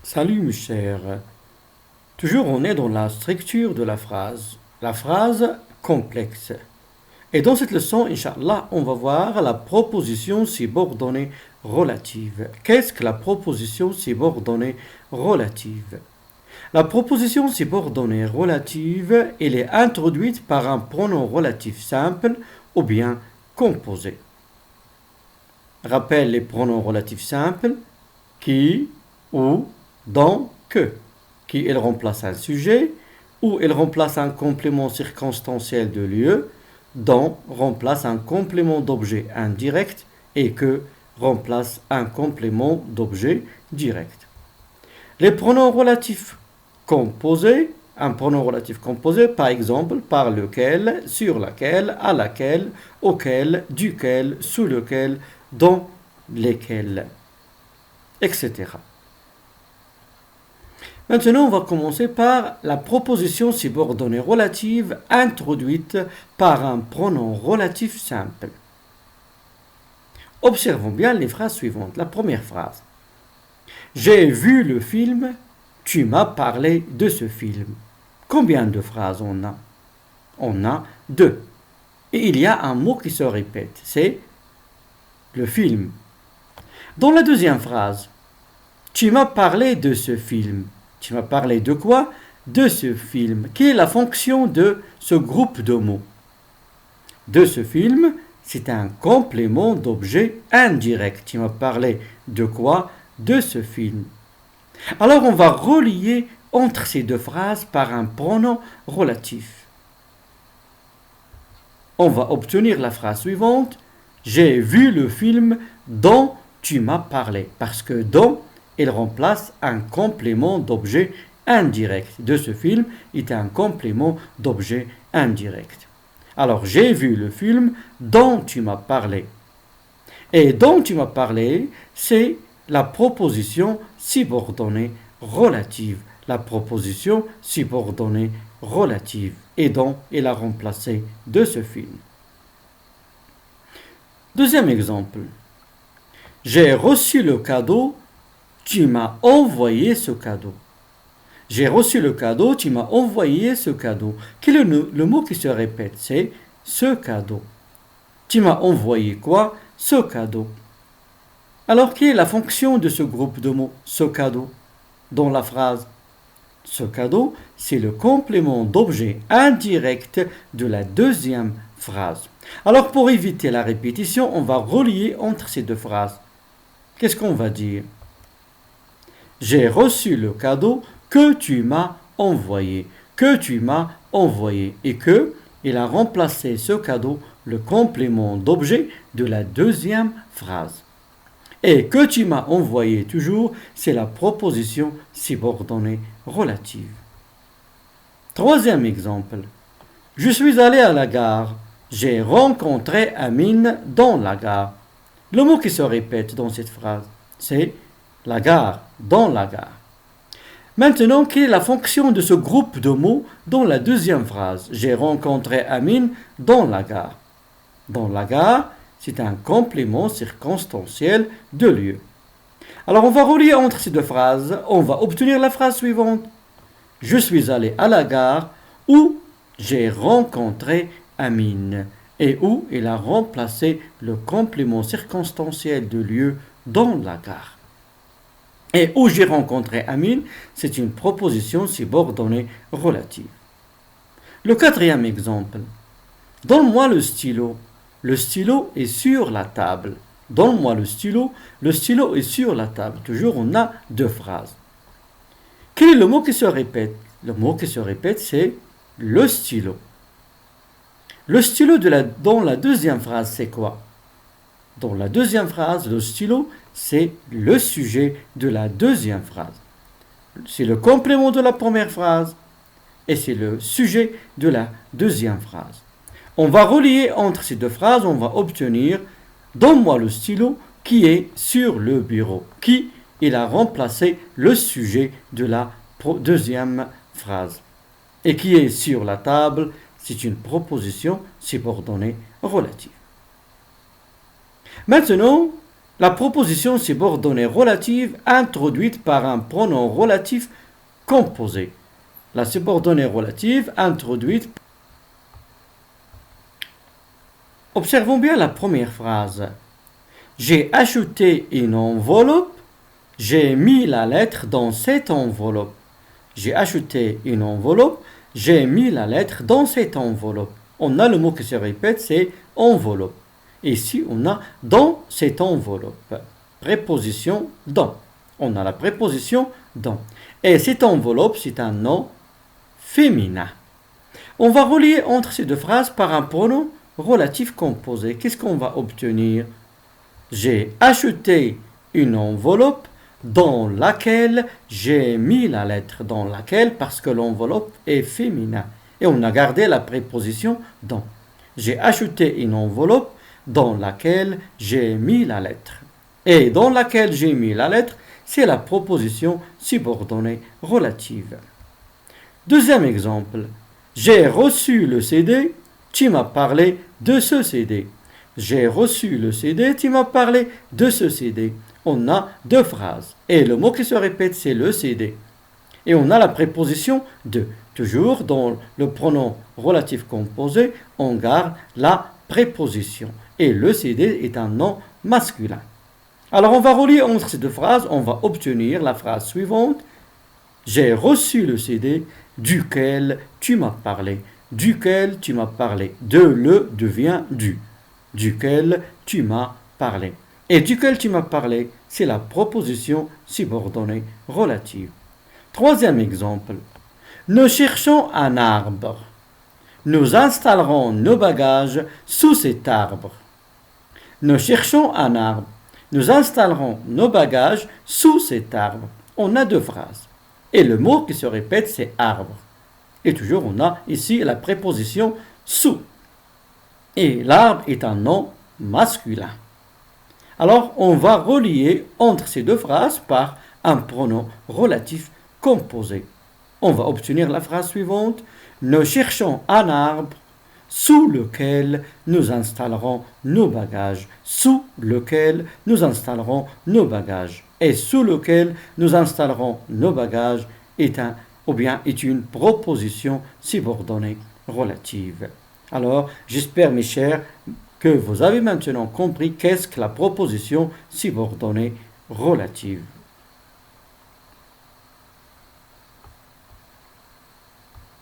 Salut mes chers. Toujours on est dans la structure de la phrase complexe. Et dans cette leçon, Inch'Allah, on va voir la proposition subordonnée relative. Qu'est-ce que la proposition subordonnée relative? La proposition subordonnée relative, elle est introduite par un pronom relatif simple ou bien composé. Rappelle les pronoms relatifs simples qui, ou, dans, que. Qui il remplace un sujet, ou il remplace un complément circonstanciel de lieu, dans remplace un complément d'objet indirect et que remplace un complément d'objet direct. Les pronoms relatifs composés, un pronom relatif composé par exemple par lequel, sur laquelle, à laquelle, auquel, duquel, sous lequel, dans lesquels, etc. Maintenant, on va commencer par la proposition subordonnée relative introduite par un pronom relatif simple. Observons bien les phrases suivantes. La première phrase. J'ai vu le film, tu m'as parlé de ce film. Combien de phrases on a? On a deux. Et il y a un mot qui se répète, c'est le film. Dans la deuxième phrase, tu m'as parlé de ce film. Tu m'as parlé de quoi? De ce film. Quelle est la fonction de ce groupe de mots? De ce film, c'est un complément d'objet indirect. Tu m'as parlé de quoi? De ce film. Alors on va relier entre ces deux phrases par un pronom relatif. On va obtenir la phrase suivante. J'ai vu le film dont tu m'as parlé. Parce que dont, il remplace un complément d'objet indirect. De ce film est un complément d'objet indirect. Alors, j'ai vu le film dont tu m'as parlé. Et dont tu m'as parlé, c'est la proposition subordonnée relative. La proposition subordonnée relative. Et dont il a remplacé de ce film. Deuxième exemple. J'ai reçu le cadeau, tu m'as envoyé ce cadeau. J'ai reçu le cadeau, tu m'as envoyé ce cadeau. Quel est le mot qui se répète? C'est ce cadeau. Tu m'as envoyé quoi? Ce cadeau. Alors, quelle est la fonction de ce groupe de mots? Ce cadeau. Dans la phrase. Ce cadeau, c'est le complément d'objet indirect de la deuxième phrase. Alors, pour éviter la répétition, on va relier entre ces deux phrases. Qu'est-ce qu'on va dire? J'ai reçu le cadeau que tu m'as envoyé. Que tu m'as envoyé. Et que, il a remplacé ce cadeau, le complément d'objet de la deuxième phrase. Et que tu m'as envoyé toujours, c'est la proposition subordonnée relative. Troisième exemple. Je suis allé à la gare. J'ai rencontré Amine dans la gare. Le mot qui se répète dans cette phrase, c'est la gare, dans la gare. Maintenant, quelle est la fonction de ce groupe de mots dans la deuxième phrase? J'ai rencontré Amine dans la gare. Dans la gare, c'est un complément circonstanciel de lieu. Alors, on va relier entre ces deux phrases. On va obtenir la phrase suivante. Je suis allé à la gare où j'ai rencontré Amine. Et où il a remplacé le complément circonstanciel de lieu dans la gare. Et où j'ai rencontré Amine, c'est une proposition subordonnée relative. Le quatrième exemple. Donne-moi le stylo. Le stylo est sur la table. Donne-moi le stylo est sur la table. Toujours, on a deux phrases. Quel est le mot qui se répète? Le mot qui se répète, c'est le stylo. Le stylo dans la deuxième phrase, c'est quoi? Dans la deuxième phrase, le stylo, c'est le sujet de la deuxième phrase. C'est le complément de la première phrase et c'est le sujet de la deuxième phrase. On va relier entre ces deux phrases, on va obtenir « Donne-moi le stylo qui est sur le bureau ». Qui, il a remplacé le sujet de la deuxième phrase. Et qui est sur la table, c'est une proposition subordonnée relative. Maintenant, La proposition subordonnée relative introduite par un pronom relatif composé. La subordonnée relative introduite. Observons bien la première phrase. J'ai acheté une enveloppe, j'ai mis la lettre dans cette enveloppe. J'ai acheté une enveloppe, j'ai mis la lettre dans cette enveloppe. On a le mot qui se répète, c'est enveloppe. Ici, on a dans cette enveloppe. Préposition dans. On a la préposition dans. Et cette enveloppe, c'est un nom féminin. On va relier entre ces deux phrases par un pronom relatif composé. Qu'est-ce qu'on va obtenir? J'ai acheté une enveloppe dans laquelle j'ai mis la lettre dans laquelle parce que l'enveloppe est féminin. Et on a gardé la préposition dans. J'ai acheté une enveloppe dans laquelle j'ai mis la lettre. Et dans laquelle j'ai mis la lettre, c'est la proposition subordonnée relative. Deuxième exemple. J'ai reçu le CD, tu m'as parlé de ce CD. J'ai reçu le CD, tu m'as parlé de ce CD. On a deux phrases. Et le mot qui se répète, c'est le CD. Et on a la préposition de. Toujours dans le pronom relatif composé, on garde la préposition. Et le CD est un nom masculin. Alors on va relier entre ces deux phrases, on va obtenir la phrase suivante. J'ai reçu le CD duquel tu m'as parlé. Duquel tu m'as parlé. De le devient du. Duquel tu m'as parlé. Et duquel tu m'as parlé, c'est la proposition subordonnée relative. Troisième exemple. Nous cherchons un arbre. Nous installerons nos bagages sous cet arbre. Nous cherchons un arbre. Nous installerons nos bagages sous cet arbre. On a deux phrases. Et le mot qui se répète, c'est arbre. Et toujours, on a ici la préposition sous. Et l'arbre est un nom masculin. Alors, on va relier entre ces deux phrases par un pronom relatif composé. On va obtenir la phrase suivante. Nous cherchons un arbre sous lequel nous installerons nos bagages. Sous lequel nous installerons nos bagages. Et sous lequel nous installerons nos bagages est une proposition subordonnée relative. Alors, j'espère, mes chers, que vous avez maintenant compris qu'est-ce que la proposition subordonnée relative.